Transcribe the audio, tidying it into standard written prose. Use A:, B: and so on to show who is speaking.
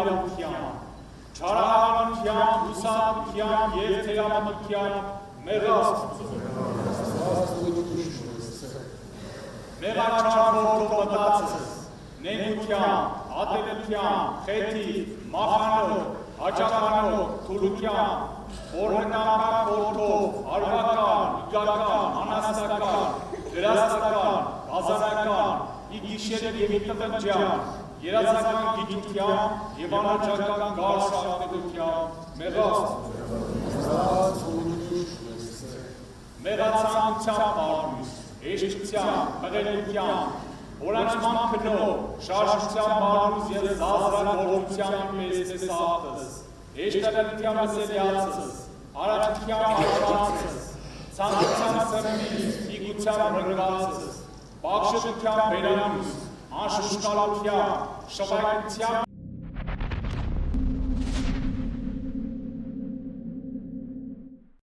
A: իրավության, չարահանության, հուսահատության և թերամտության մեր Աստծո։ Մեղաչար որդով մտածես, նենգության, ատելության, խեթի, մախանով, հաճախանով, թուլության, օրհնական որդով, արվական, իգական, անաստական, գրաստական, բազանական, իգիշեր և իտվնջան, երազական գիտության և անաճական գարշ ատելության մեր Աստծո։ Մեղացանկության պարույս, էշկության, հղելության, Որանչման քնով, շարժության մարուզ և զազրագործության պես տեսատս, էշտարելության վսելյացս, առաջության առաջացս, ցանկության սրմից, իգության ռնգացս, բաղշտության բերանուս, անշուշկալության, շվայքության